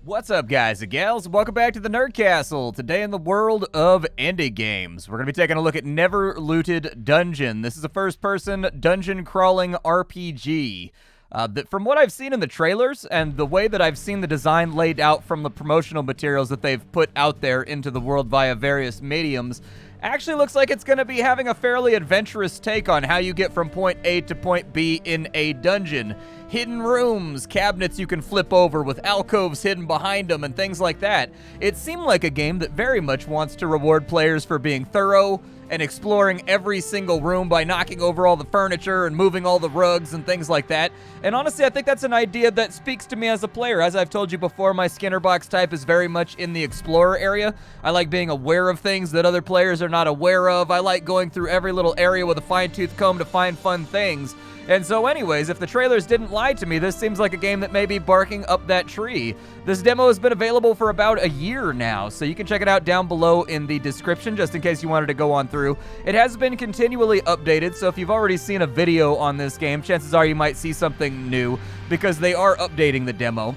What's up, guys and gals? Welcome back to the Nerd Castle. Today in the world of indie games, we're going to be taking a look at Neverlooted Dungeon. This is a first-person dungeon-crawling RPG. That from what I've seen in the trailers and the way that I've seen the design laid out from the promotional materials that they've put out there into the world via various mediums, actually looks like it's going to be having a fairly adventurous take on how you get from point A to point B in a dungeon. Hidden rooms, cabinets you can flip over with alcoves hidden behind them, and things like that. It seemed like a game that very much wants to reward players for being thorough and exploring every single room by knocking over all the furniture and moving all the rugs and things like that. And honestly, I think that's an idea that speaks to me as a player. As I've told you before, my Skinner box type is very much in the explorer area. I like being aware of things that other players are not aware of. I like going through every little area with a fine-tooth comb to find fun things. And so anyways, if the trailers didn't lie to me, this seems like a game that may be barking up that tree. This demo has been available for about a year now, so you can check it out down below in the description just in case you wanted to go on through. It has been continually updated, so if you've already seen a video on this game, chances are you might see something new because they are updating the demo.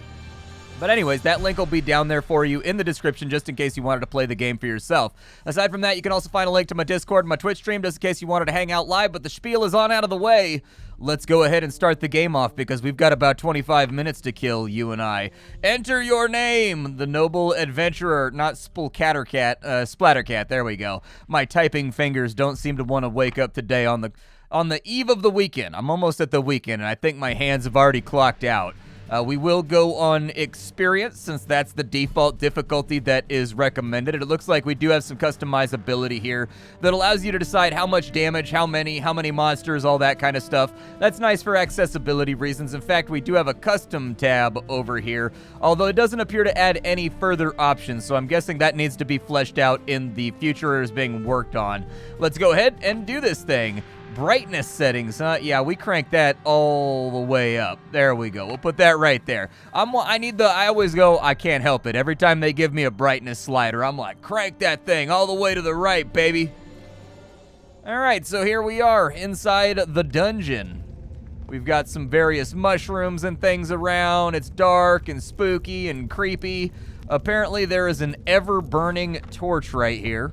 But anyways, that link will be down there for you in the description just in case you wanted to play the game for yourself. Aside from that, you can also find a link to my Discord and my Twitch stream just in case you wanted to hang out live, but the spiel is on out of the way. Let's go ahead and start the game off because we've got about 25 minutes to kill, you and I. Enter your name, the noble adventurer, not Splattercat, there we go. My typing fingers don't seem to want to wake up today on the eve of the weekend. I'm almost at the weekend, and I think my hands have already clocked out. We will go on experience since that's the default difficulty that is recommended. And it looks like we do have some customizability here that allows you to decide how much damage, how many monsters, all that kind of stuff. That's nice for accessibility reasons. In fact, we do have a custom tab over here, although it doesn't appear to add any further options. So I'm guessing that needs to be fleshed out in the future or is being worked on. Let's go ahead and do this thing. Brightness settings, huh? Yeah, we crank that all the way up. There we go. We'll put that right there. I always go, I can't help it. Every time they give me a brightness slider, I'm like, crank that thing all the way to the right, baby. All right, so here we are inside the dungeon. We've got some various mushrooms and things around. It's dark and spooky and creepy. Apparently, there is an ever-burning torch right here.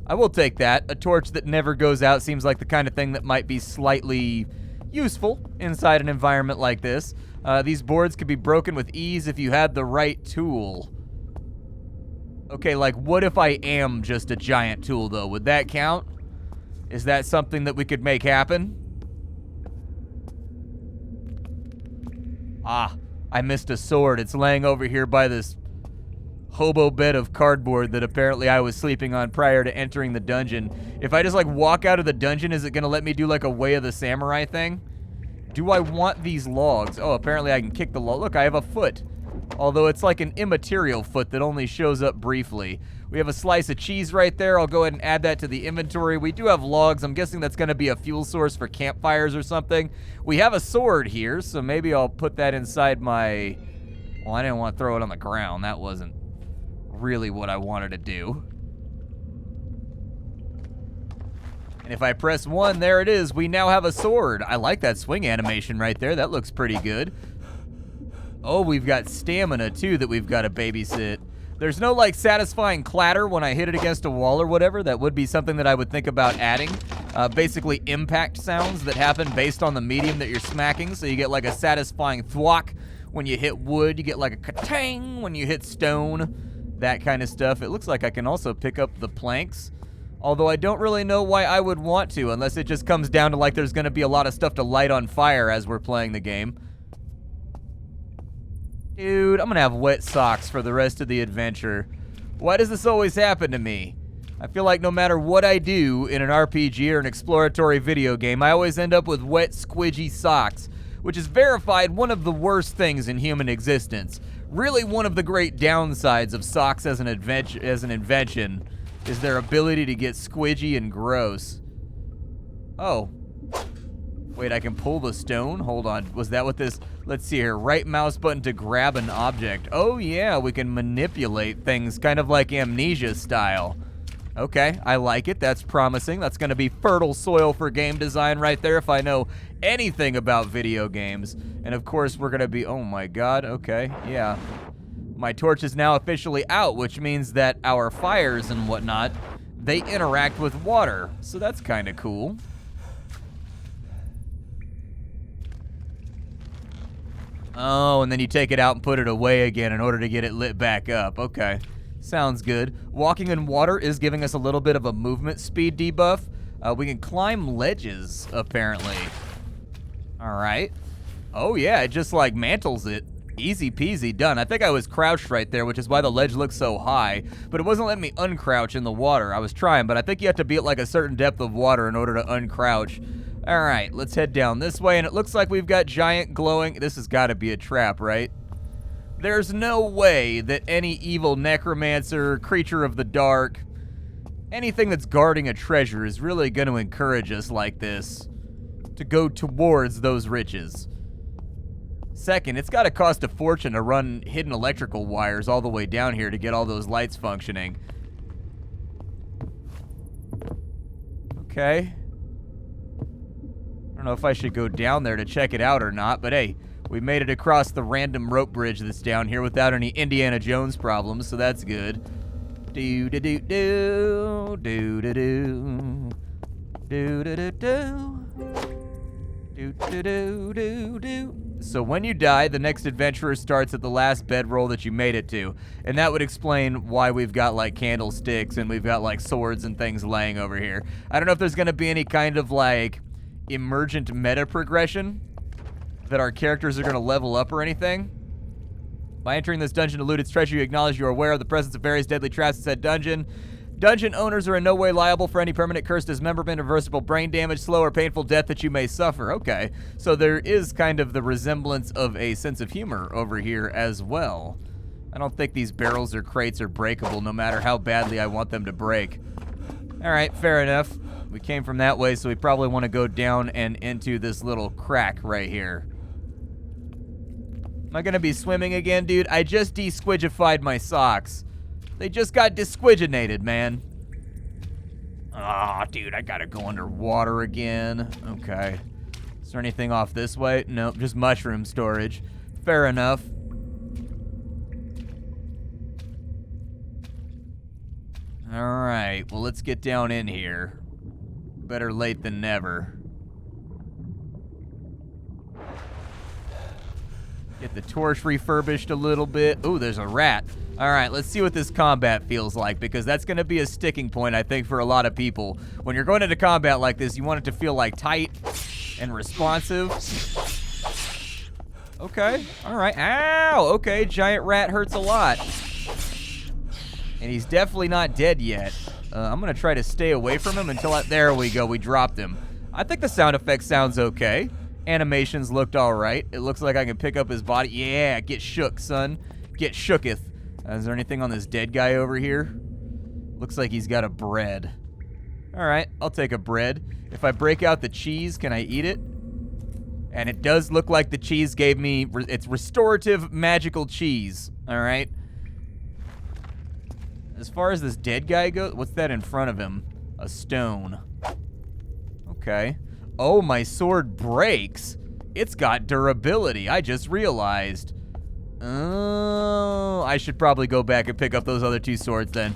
I will take that. A torch that never goes out seems like the kind of thing that might be slightly useful inside an environment like this. These boards could be broken with ease if you had the right tool. Okay, like what if I am just a giant tool though? Would that count? Is that something that we could make happen? Ah, I missed a sword. It's laying over here by this hobo bed of cardboard that apparently I was sleeping on prior to entering the dungeon. If I just like walk out of the dungeon, is it gonna let me do like a Way of the Samurai thing? Do I want these logs? Oh, apparently I can kick the log. Look, I have a foot. Although it's like an immaterial foot that only shows up briefly. We have a slice of cheese right there. I'll go ahead and add that to the inventory. We do have logs. I'm guessing that's gonna be a fuel source for campfires or something. We have a sword here, so maybe I'll put that inside my... Well, I didn't want to throw it on the ground. That wasn't really what I wanted to do. And if I press 1, there it is. We now have a sword. I like that swing animation right there. That looks pretty good. Oh, we've got stamina too that we've got to babysit. There's no like satisfying clatter when I hit it against a wall or whatever. That would be something that I would think about adding. Basically impact sounds that happen based on the medium that you're smacking. So you get like a satisfying thwack when you hit wood. You get like a ka-tang when you hit stone. That kind of stuff. It looks like I can also pick up the planks, although I don't really know why I would want to, unless it just comes down to like there's going to be a lot of stuff to light on fire as we're playing the game. Dude, I'm going to have wet socks for the rest of the adventure. Why does this always happen to me? I feel like no matter what I do in an RPG or an exploratory video game, I always end up with wet, squidgy socks, which is verified one of the worst things in human existence. Really, one of the great downsides of socks as an invention is their ability to get squidgy and gross. Oh. Wait, I can pull the stone? Hold on. Was that what this... Let's see here. Right mouse button to grab an object. Oh, yeah. We can manipulate things kind of like Amnesia style. Okay, I like it. That's promising. That's going to be fertile soil for game design right there if I know anything about video games. And of course, we're going to be... Oh my god, okay, yeah. My torch is now officially out, which means that our fires and whatnot, they interact with water. So that's kind of cool. Oh, and then you take it out and put it away again in order to get it lit back up. Okay, sounds good. Walking in water is giving us a little bit of a movement speed debuff. We can climb ledges, apparently. All right. Oh yeah, it just like mantles it. Easy peasy, done. I think I was crouched right there, which is why the ledge looks so high, but it wasn't letting me uncrouch in the water. I was trying, but I think you have to be at like a certain depth of water in order to uncrouch. All right, let's head down this way, and it looks like we've got giant glowing... This has got to be a trap, right? There's no way that any evil necromancer, creature of the dark, anything that's guarding a treasure is really going to encourage us like this to go towards those riches. Second, it's got to cost a fortune to run hidden electrical wires all the way down here to get all those lights functioning. Okay. I don't know if I should go down there to check it out or not, but hey, we made it across the random rope bridge that's down here without any Indiana Jones problems, so that's good. Do-do-do-do, do-do-do, do-do-do-do, do-do-do-do-do. So when you die, the next adventurer starts at the last bedroll that you made it to, and that would explain why we've got like candlesticks and we've got like swords and things laying over here. I don't know if there's gonna be any kind of like emergent meta progression that our characters are gonna level up or anything. By entering this dungeon to loot its treasure, you acknowledge you are aware of the presence of various deadly traps in said dungeon. Dungeon owners are in no way liable for any permanent curse, dismemberment, irreversible brain damage, slow or painful death that you may suffer. Okay, so there is kind of the resemblance of a sense of humor over here as well. I don't think these barrels or crates are breakable no matter how badly I want them to break. All right, fair enough. We came from that way, so we probably want to go down and into this little crack right here. Am I gonna be swimming again, dude? I just de-squigified my socks. They just got disquiginated, man. Ah, dude, I gotta go underwater again. Okay. Is there anything off this way? Nope, just mushroom storage. Fair enough. All right, well, let's get down in here. Better late than never. Get the torch refurbished a little bit. Ooh, there's a rat. All right, let's see what this combat feels like, because that's going to be a sticking point, I think, for a lot of people. When you're going into combat like this, you want it to feel like tight and responsive. Okay, all right. Ow, okay, giant rat hurts a lot. And he's definitely not dead yet. I'm going to try to stay away from him until there we go, we dropped him. I think the sound effect sounds okay. Animations looked all right. It looks like I can pick up his body. Yeah, get shook, son. Get shooketh. Is there anything on this dead guy over here? Looks like he's got a bread. All right, I'll take a bread. If I break out the cheese, can I eat it? And it does look like the cheese gave me, it's restorative magical cheese. All right. As far as this dead guy goes, what's that in front of him? A stone. Okay. Oh, my sword breaks. It's got durability. I just realized. Oh, I should probably go back and pick up those other two swords then.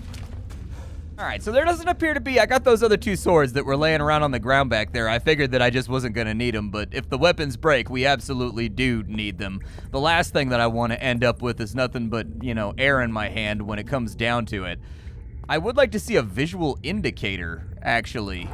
All right, so there doesn't appear to be, I got those other two swords that were laying around on the ground back there. I figured that I just wasn't gonna need them, but if the weapons break, we absolutely do need them. The last thing that I want to end up with is nothing but, you know, air in my hand when it comes down to it. I would like to see a visual indicator, actually,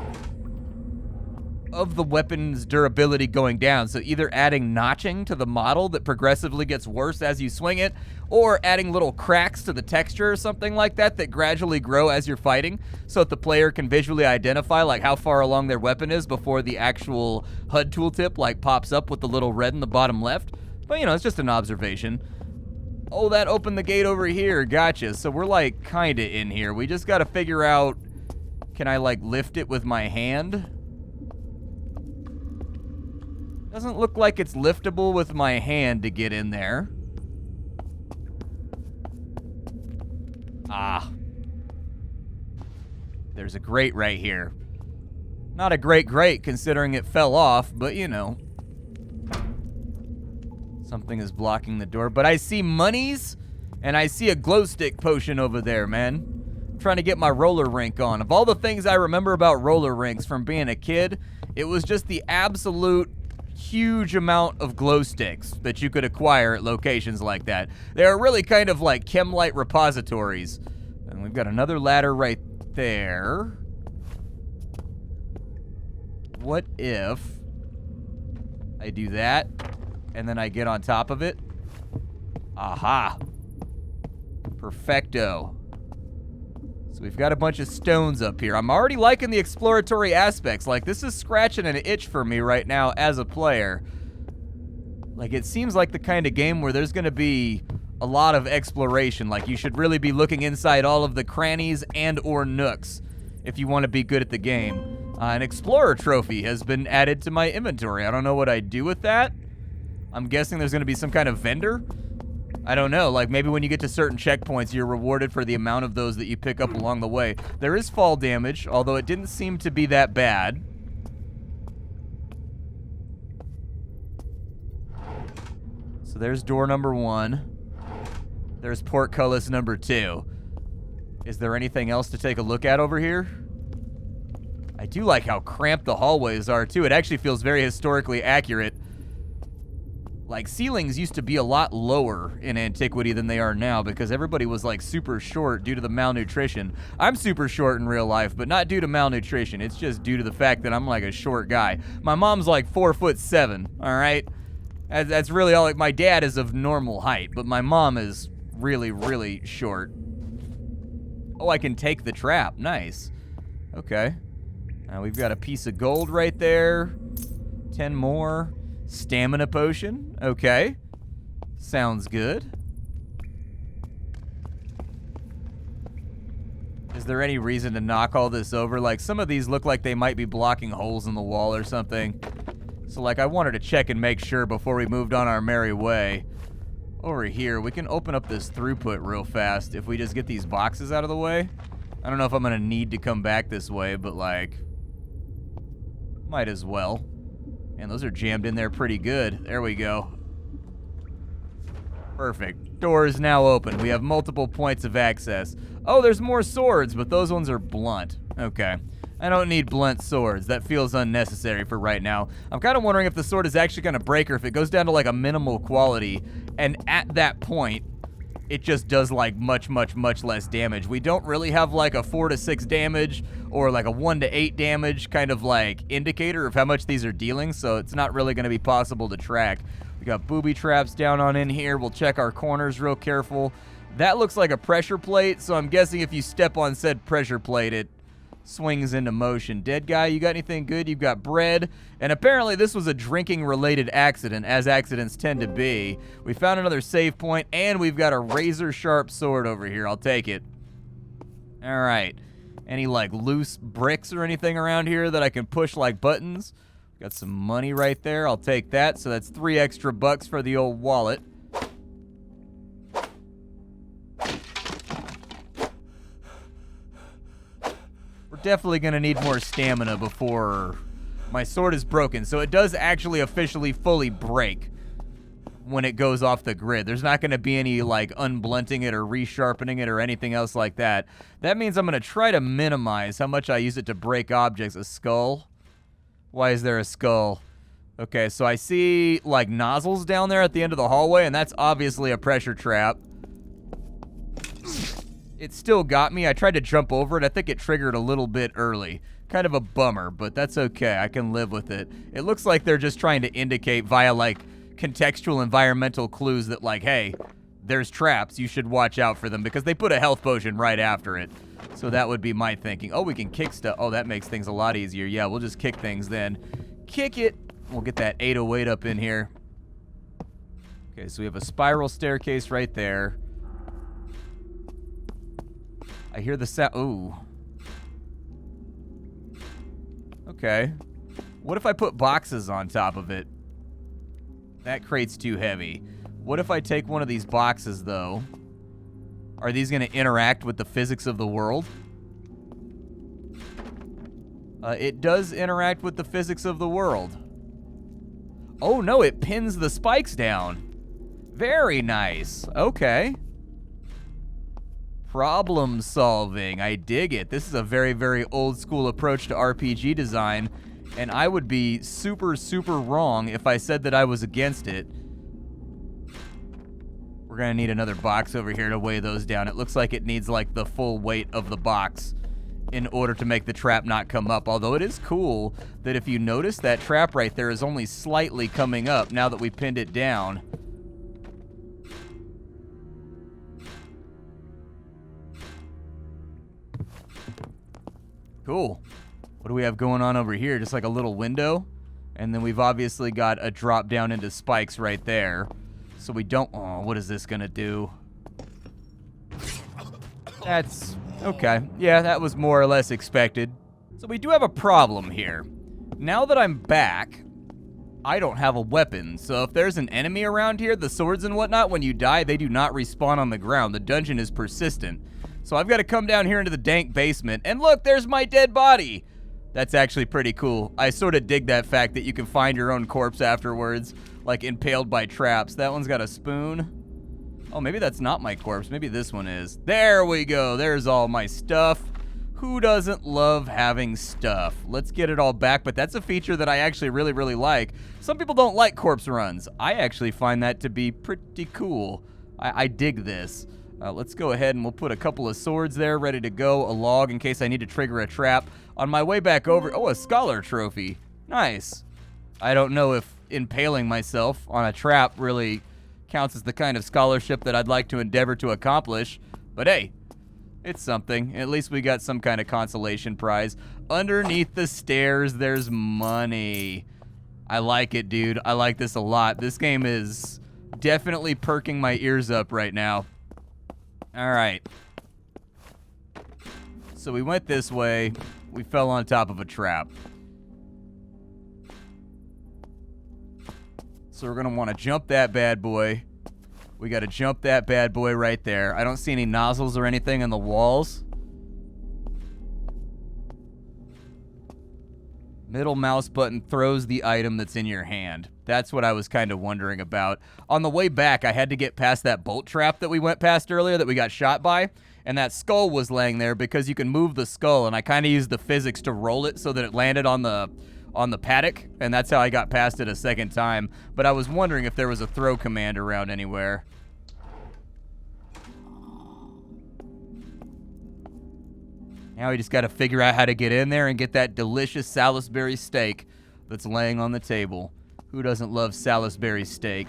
of the weapon's durability going down. So either adding notching to the model that progressively gets worse as you swing it, or adding little cracks to the texture or something like that that gradually grow as you're fighting, so that the player can visually identify like how far along their weapon is before the actual HUD tooltip like pops up with the little red in the bottom left. But you know, it's just an observation. Oh, that opened the gate over here. Gotcha. So we're like kinda in here. We just gotta figure out, can I like lift it with my hand? Doesn't look like it's liftable with my hand to get in there. Ah. There's a grate right here. Not a great grate considering it fell off, but you know. Something is blocking the door, but I see monies And I see a glow stick potion over there, man. I'm trying to get my roller rink on. Of all the things I remember about roller rinks from being a kid, it was just the absolute huge amount of glow sticks that you could acquire at locations like that. They are really kind of like chem-light repositories. And we've got another ladder right there. What if I do that, and then I get on top of it? Aha. Perfecto. So we've got a bunch of stones up here. I'm already liking the exploratory aspects. Like, this is scratching an itch for me right now as a player. Like, it seems like the kind of game where there's gonna be a lot of exploration. Like, you should really be looking inside all of the crannies and or nooks if you want to be good at the game. An explorer trophy has been added to my inventory. I don't know what I'd do with that. I'm guessing there's gonna be some kind of vendor. I don't know, like maybe when you get to certain checkpoints, you're rewarded for the amount of those that you pick up along the way. There is fall damage, although it didn't seem to be that bad. So there's door number 1. There's portcullis number 2. Is there anything else to take a look at over here? I do like how cramped the hallways are, too. It actually feels very historically accurate. Like, ceilings used to be a lot lower in antiquity than they are now because everybody was, like, super short due to the malnutrition. I'm super short in real life, but not due to malnutrition. It's just due to the fact that I'm, like, a short guy. My mom's, like, 4'7", all right? That's really all. Like, my dad is of normal height, but my mom is really, really short. Oh, I can take the trap. Nice. Okay. Now we've got a piece of gold right there. 10 more. Stamina potion. Okay. Sounds good. Is there any reason to knock all this over? Like, some of these look like they might be blocking holes in the wall or something. So, like, I wanted to check and make sure before we moved on our merry way. Over here, we can open up this throughput real fast if we just get these boxes out of the way. I don't know if I'm gonna need to come back this way, but, like, might as well. And those are jammed in there pretty good. There we go. Perfect. Door is now open. We have multiple points of access. Oh, there's more swords, but those ones are blunt. Okay. I don't need blunt swords. That feels unnecessary for right now. I'm kind of wondering if the sword is actually going to break or if it goes down to like a minimal quality. And at that point, it just does like much less damage. We don't really have like a 4 to 6 damage or like a 1 to 8 damage kind of like indicator of how much these are dealing, so it's not really going to be possible to track. We got booby traps down on in here. We'll check our corners real careful. That looks like a pressure plate, so I'm guessing if you step on said pressure plate, it swings into motion. Dead guy, you got anything good? You've got bread. And apparently this was a drinking-related accident, as accidents tend to be. We found another save point, and we've got a razor-sharp sword over here. I'll take it. All right. Any, like, loose bricks or anything around here that I can push like buttons? Got some money right there. I'll take that. So that's 3 extra bucks for the old wallet. Definitely gonna need more stamina before my sword is broken. So it does actually officially fully break when it goes off the grid. There's not gonna be any like unblunting it or resharpening it or anything else like that. That means I'm gonna try to minimize how much I use it to break objects. A skull? Why is there a skull? Okay, so I see like nozzles down there at the end of the hallway, and that's obviously a pressure trap. It still got me. I tried to jump over it. I think it triggered a little bit early. Kind of a bummer, but that's okay. I can live with it. It looks like they're just trying to indicate via, like, contextual environmental clues that, like, hey, there's traps. You should watch out for them because they put a health potion right after it. So that would be my thinking. Oh, we can kick stuff. Oh, that makes things a lot easier. Yeah, we'll just kick things then. Kick it. We'll get that 808 up in here. Okay, so we have a spiral staircase right there. I hear the sound. Ooh. Okay. What if I put boxes on top of it? That crate's too heavy. What if I take one of these boxes, though? Are these going to interact with the physics of the world? It does interact with the physics of the world. Oh, no, it pins the spikes down. Very nice. Okay. Problem solving. I dig it. This is a very, very old school approach to RPG design, and I would be super, super wrong if I said that I was against it. We're gonna need another box over here to weigh those down. It looks like it needs like the full weight of the box in order to make the trap not come up. Although it is cool that if you notice, that trap right there is only slightly coming up now that we pinned it down. Cool. What do we have going on over here? Just like a little window. And then we've obviously got a drop down into spikes right there. So we don't... Oh, what is this gonna do? That's... okay. Yeah, that was more or less expected. So we do have a problem here. Now that I'm back, I don't have a weapon. So if there's an enemy around here, the swords and whatnot, when you die, they do not respawn on the ground. The dungeon is persistent. So I've got to come down here into the dank basement, and look, there's my dead body. That's actually pretty cool. I sort of dig that fact that you can find your own corpse afterwards, like impaled by traps. That one's got a spoon. Oh, maybe that's not my corpse. Maybe this one is. There we go. There's all my stuff. Who doesn't love having stuff? Let's get it all back, but that's a feature that I actually really, really like. Some people don't like corpse runs. I actually find that to be pretty cool. I dig this. Let's go ahead and we'll put a couple of swords there ready to go, a log in case I need to trigger a trap. On my way back over, oh, a scholar trophy. Nice. I don't know if impaling myself on a trap really counts as the kind of scholarship that I'd like to endeavor to accomplish, but hey, it's something. At least we got some kind of consolation prize. Underneath the stairs, there's money. I like it, dude. I like this a lot. This game is definitely perking my ears up right now. All right. So we went this way. We fell on top of a trap. So we're going to want to jump that bad boy. We got to jump that bad boy right there. I don't see any nozzles or anything in the walls. Middle mouse button throws the item that's in your hand. That's what I was kind of wondering about. On the way back, I had to get past that bolt trap that we went past earlier that we got shot by, and that skull was laying there because you can move the skull, and I kind of used the physics to roll it so that it landed on the paddock, and that's how I got past it a second time. But I was wondering if there was a throw command around anywhere. Now we just got to figure out how to get in there and get that delicious Salisbury steak that's laying on the table. Who doesn't love Salisbury steak?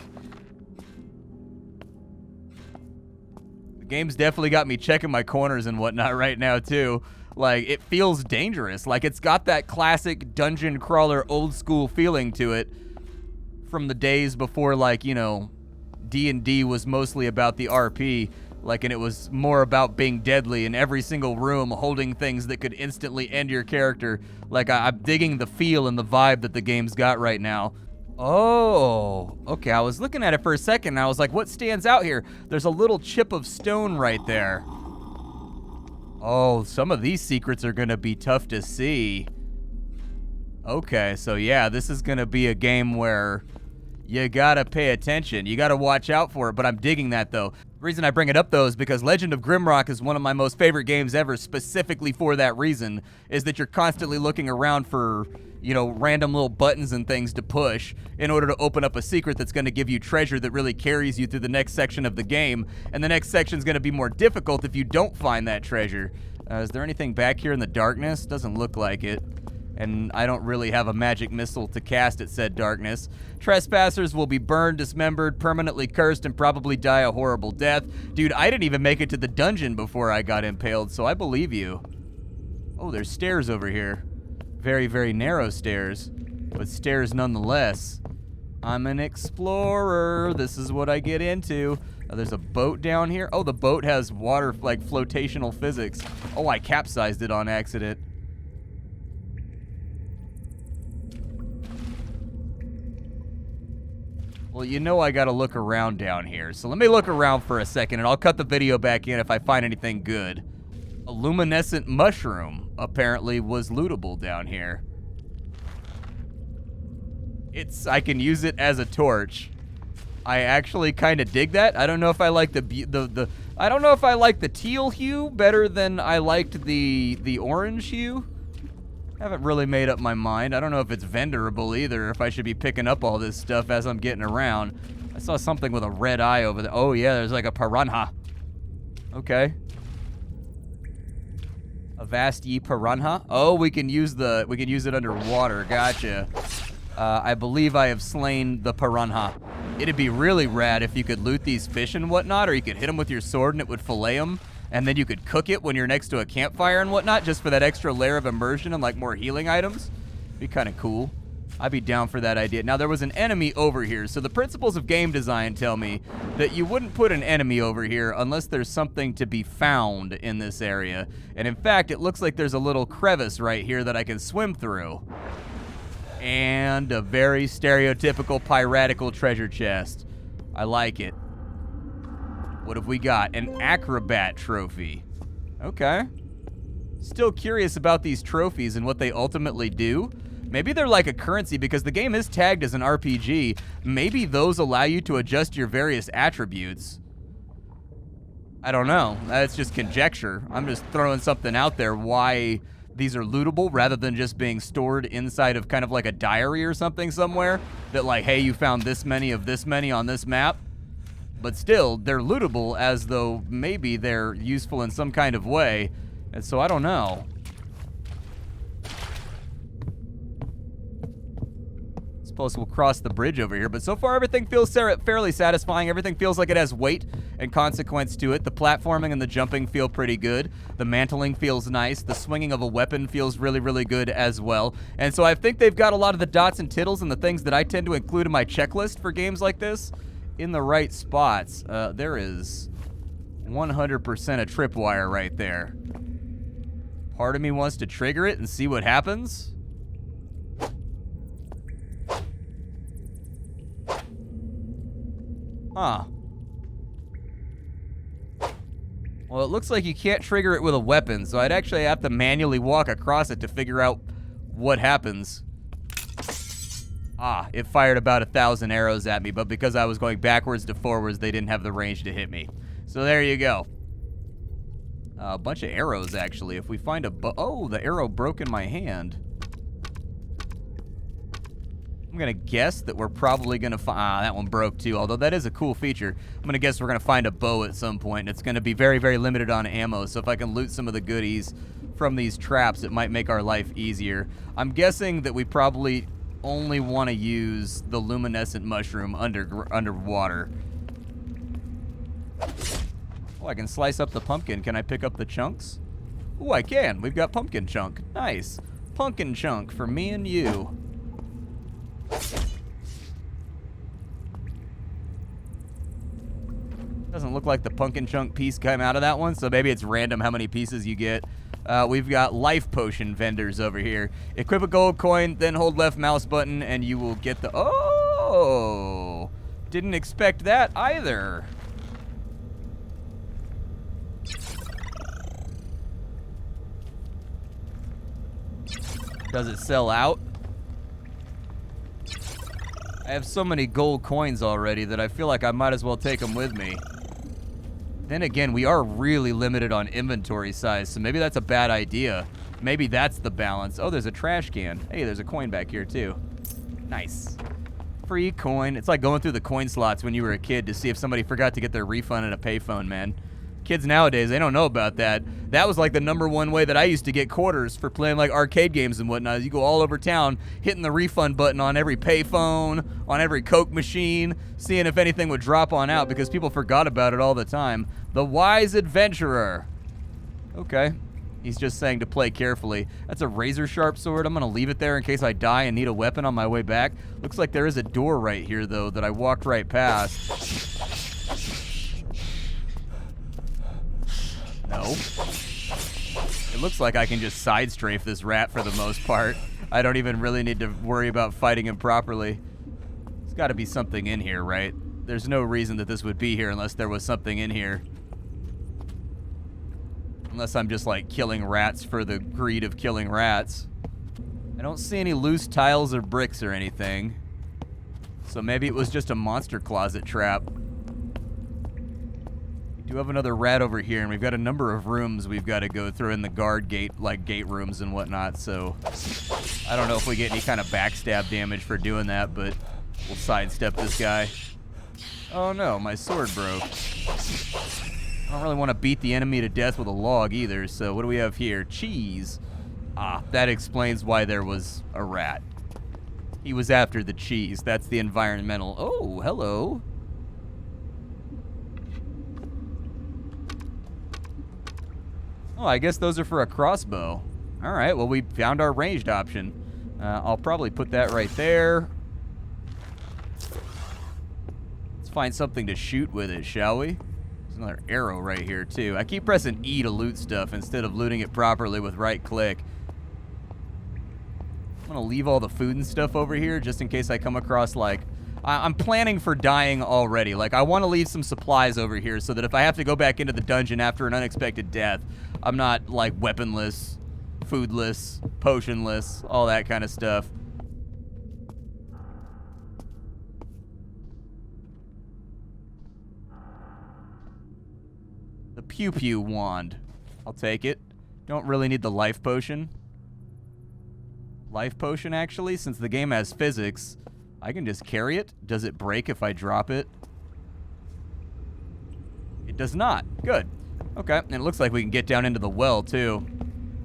The game's definitely got me checking my corners and whatnot right now, too. Like, it feels dangerous. Like, it's got that classic dungeon crawler old school feeling to it from the days before, like, you know, D&D was mostly about the RP. Like, and it was more about being deadly in every single room, holding things that could instantly end your character. Like, I'm digging the feel and the vibe that the game's got right now. Oh, okay, I was looking at it for a second, and I was like, what stands out here? There's a little chip of stone right there. Oh, some of these secrets are gonna be tough to see. Okay, so yeah, this is gonna be a game where you gotta pay attention. You gotta watch out for it, but I'm digging that, though. The reason I bring it up, though, is because Legend of Grimrock is one of my most favorite games ever, specifically for that reason, is that you're constantly looking around for, you know, random little buttons and things to push in order to open up a secret that's going to give you treasure that really carries you through the next section of the game, and the next section's going to be more difficult if you don't find that treasure. Is there anything back here in the darkness? Doesn't look like it. And I don't really have a magic missile to cast at said darkness. Trespassers will be burned, dismembered, permanently cursed, and probably die a horrible death. Dude, I didn't even make it to the dungeon before I got impaled, so I believe you. Oh, there's stairs over here. Very, very narrow stairs, but stairs nonetheless. I'm an explorer. This is what I get into. There's a boat down here. Oh, the boat has water, like flotational physics. Oh, I capsized it on accident. Well, you know I gotta look around down here, so let me look around for a second, and I'll cut the video back in if I find anything good. A luminescent mushroom apparently was lootable down here. I can use it as a torch. I actually kind of dig that. I don't know if I like I don't know if I like the teal hue better than I liked the orange hue. Haven't really made up my mind. I don't know if it's vendorable either, if I should be picking up all this stuff as I'm getting around. I saw something with a red eye over there. Oh yeah, there's like a piranha. Okay. A vasty piranha. Oh, we can use it underwater. Gotcha. I believe I have slain the piranha. It'd be really rad if you could loot these fish and whatnot, or you could hit them with your sword and it would fillet them, and then you could cook it when you're next to a campfire and whatnot, just for that extra layer of immersion and like more healing items. Be kind of cool. I'd be down for that idea. Now, there was an enemy over here, so the principles of game design tell me that you wouldn't put an enemy over here unless there's something to be found in this area. And in fact, it looks like there's a little crevice right here that I can swim through. And a very stereotypical piratical treasure chest. I like it. What have we got? An acrobat trophy. Okay. Still curious about these trophies and what they ultimately do. Maybe they're like a currency because the game is tagged as an RPG. Maybe those allow you to adjust your various attributes. I don't know. That's just conjecture. I'm just throwing something out there why these are lootable rather than just being stored inside of kind of like a diary or something somewhere that like, hey, you found this many of this many on this map. But still, they're lootable as though maybe they're useful in some kind of way. And so I don't know. Suppose we'll cross the bridge over here, but so far everything feels fairly satisfying. Everything feels like it has weight and consequence to it. The platforming and the jumping feel pretty good. The mantling feels nice. The swinging of a weapon feels really, really good as well. And so I think they've got a lot of the dots and tittles and the things that I tend to include in my checklist for games like this in the right spots. There is 100% a tripwire right there. Part of me wants to trigger it and see what happens. Huh. Well, it looks like you can't trigger it with a weapon, so I'd actually have to manually walk across it to figure out what happens. Ah, it fired about 1,000 arrows at me, but because I was going backwards to forwards, they didn't have the range to hit me. So there you go. A bunch of arrows, actually. If we find a oh, the arrow broke in my hand. I'm gonna guess that we're probably gonna find, that one broke too, although that is a cool feature. I'm gonna guess we're gonna find a bow at some point, and it's gonna be very, very limited on ammo, so if I can loot some of the goodies from these traps, it might make our life easier. I'm guessing that we probably only wanna use the luminescent mushroom underwater. Oh, I can slice up the pumpkin. Can I pick up the chunks? Oh, I can. We've got pumpkin chunk. Nice. Pumpkin chunk for me and you. Doesn't look like the pumpkin chunk piece came out of that one, so maybe it's random how many pieces you get. We've got life potion vendors over here. Equip a gold coin, then hold left mouse button, and you will get the... Oh! Didn't expect that either. Does it sell out? I have so many gold coins already that I feel like I might as well take them with me. Then again, we are really limited on inventory size, so maybe that's a bad idea. Maybe that's the balance. Oh, there's a trash can. Hey, there's a coin back here too. Nice. Free coin. It's like going through the coin slots when you were a kid to see if somebody forgot to get their refund at a payphone, man. Kids nowadays, they don't know about that. That was like the #1 way that I used to get quarters for playing like arcade games and whatnot. You go all over town hitting the refund button on every payphone, on every Coke machine, seeing if anything would drop on out because people forgot about it all the time. The wise adventurer. Okay. He's just saying to play carefully. That's a razor sharp sword. I'm going to leave it there in case I die and need a weapon on my way back. Looks like there is a door right here, though, that I walked right past. No. It looks like I can just side strafe this rat for the most part. I don't even really need to worry about fighting him properly. There's got to be something in here, right? There's no reason that this would be here unless there was something in here. Unless I'm just like killing rats for the greed of killing rats. I don't see any loose tiles or bricks or anything. So maybe it was just a monster closet trap. We do have another rat over here, and we've got a number of rooms we've got to go through in the guard gate, like gate rooms and whatnot, so I don't know if we get any kind of backstab damage for doing that, but we'll sidestep this guy. Oh no, my sword broke. I don't really want to beat the enemy to death with a log either, so what do we have here? Cheese. Ah, that explains why there was a rat. He was after the cheese. That's the environmental. Oh, hello. Oh, I guess those are for a crossbow. All right, well, we found our ranged option. I'll probably put that right there. Let's find something to shoot with it, shall we? There's another arrow right here, too. I keep pressing E to loot stuff instead of looting it properly with right-click. I'm gonna leave all the food and stuff over here just in case I come across, like, I'm planning for dying already. Like, I want to leave some supplies over here so that if I have to go back into the dungeon after an unexpected death, I'm not, like, weaponless, foodless, potionless, all that kind of stuff. The Pew Pew wand. I'll take it. Don't really need the life potion. Life potion, actually, since the game has physics, I can just carry it. Does it break if I drop it? It does not. Good. Okay, and it looks like we can get down into the well, too.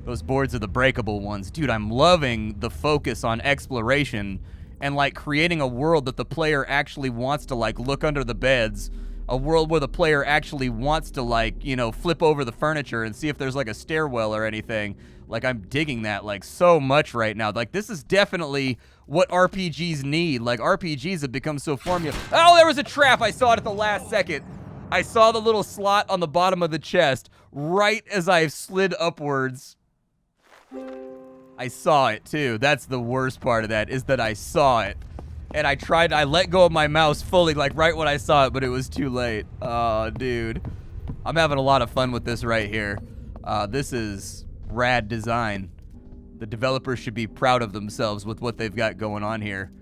Those boards are the breakable ones. Dude, I'm loving the focus on exploration and, like, creating a world that the player actually wants to, like, look under the beds. A world where the player actually wants to, like, you know, flip over the furniture and see if there's, like, a stairwell or anything. Like, I'm digging that, like, so much right now. Like, this is definitely what RPGs need. Like, RPGs have become so formula. Oh, there was a trap! I saw it at the last second. I saw the little slot on the bottom of the chest right as I slid upwards. I saw it, too. That's the worst part of that, is that I saw it. And I let go of my mouse fully, like, right when I saw it, but it was too late. Oh, dude. I'm having a lot of fun with this right here. This is rad design. The developers should be proud of themselves with what they've got going on here.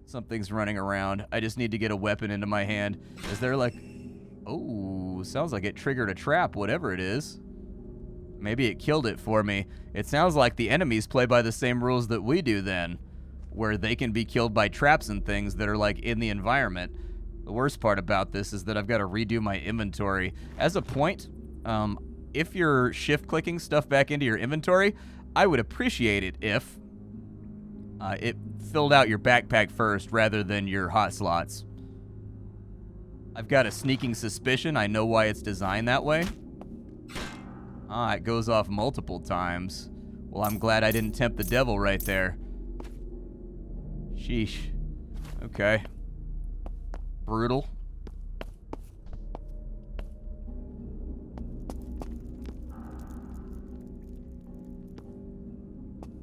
Something's running around. I just need to get a weapon into my hand. Is there, like... Oh, sounds like it triggered a trap, whatever it is. Maybe it killed it for me. It sounds like the enemies play by the same rules that we do then, where they can be killed by traps and things that are, like, in the environment. The worst part about this is that I've got to redo my inventory. As a point, if you're shift-clicking stuff back into your inventory, I would appreciate it if it filled out your backpack first rather than your hot slots. I've got a sneaking suspicion I know why it's designed that way. Ah, it goes off multiple times. Well, I'm glad I didn't tempt the devil right there. Sheesh. Okay. Brutal.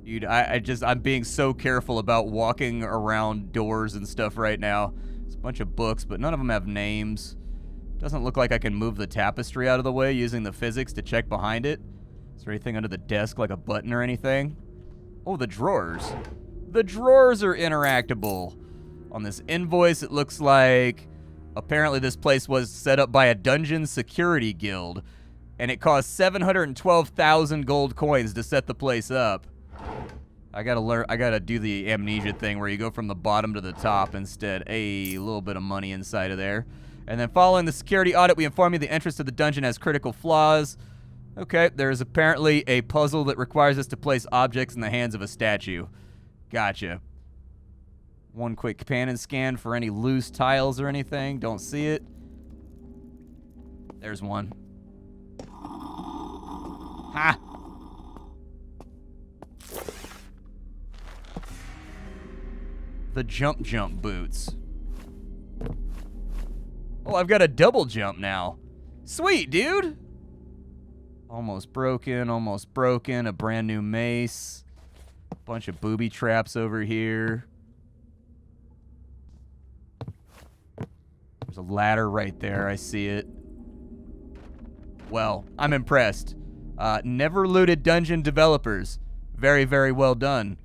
Dude, I'm being so careful about walking around doors and stuff right now. There's a bunch of books, but none of them have names. Doesn't look like I can move the tapestry out of the way using the physics to check behind it. Is there anything under the desk, like a button or anything? Oh, the drawers. The drawers are interactable. On this invoice, it looks like apparently this place was set up by a dungeon security guild, and it cost 712,000 gold coins to set the place up. I gotta do the amnesia thing where you go from the bottom to the top instead. A little bit of money inside of there. And then following the security audit, we inform you the entrance to the dungeon has critical flaws. Okay, there's apparently a puzzle that requires us to place objects in the hands of a statue. Gotcha. One quick pan and scan for any loose tiles or anything. Don't see it. There's one. Ha! The jump boots. Oh, I've got a double jump now. Sweet, dude. Almost broken, almost broken. A brand new mace. Bunch of booby traps over here. There's a ladder right there. I see it. Well, I'm impressed. Neverlooted Dungeon developers. Very, very well done.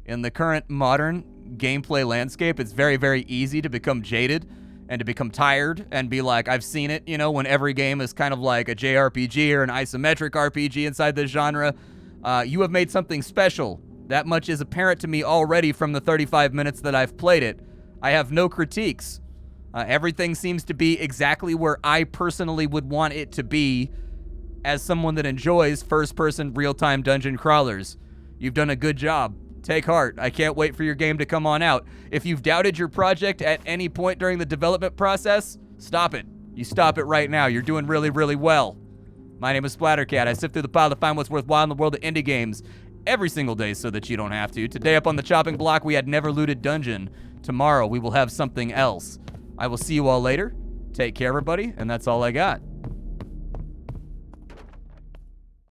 In the current modern gameplay landscape, it's very, very easy to become jaded and to become tired and be like, I've seen it, you know, when every game is kind of like a JRPG or an isometric RPG inside this genre. You have made something special. That much is apparent to me already from the 35 minutes that I've played it. I have no critiques. Everything seems to be exactly where I personally would want it to be as someone that enjoys first-person real-time dungeon crawlers. You've done a good job. Take heart. I can't wait for your game to come on out. If you've doubted your project at any point during the development process, stop it. You stop it right now. You're doing really, really well. My name is Splattercat. I sift through the pile to find what's worthwhile in the world of indie games every single day so that you don't have to. Today up on the chopping block, we had Neverlooted Dungeon. Tomorrow, we will have something else. I will see you all later. Take care, everybody, and that's all I got.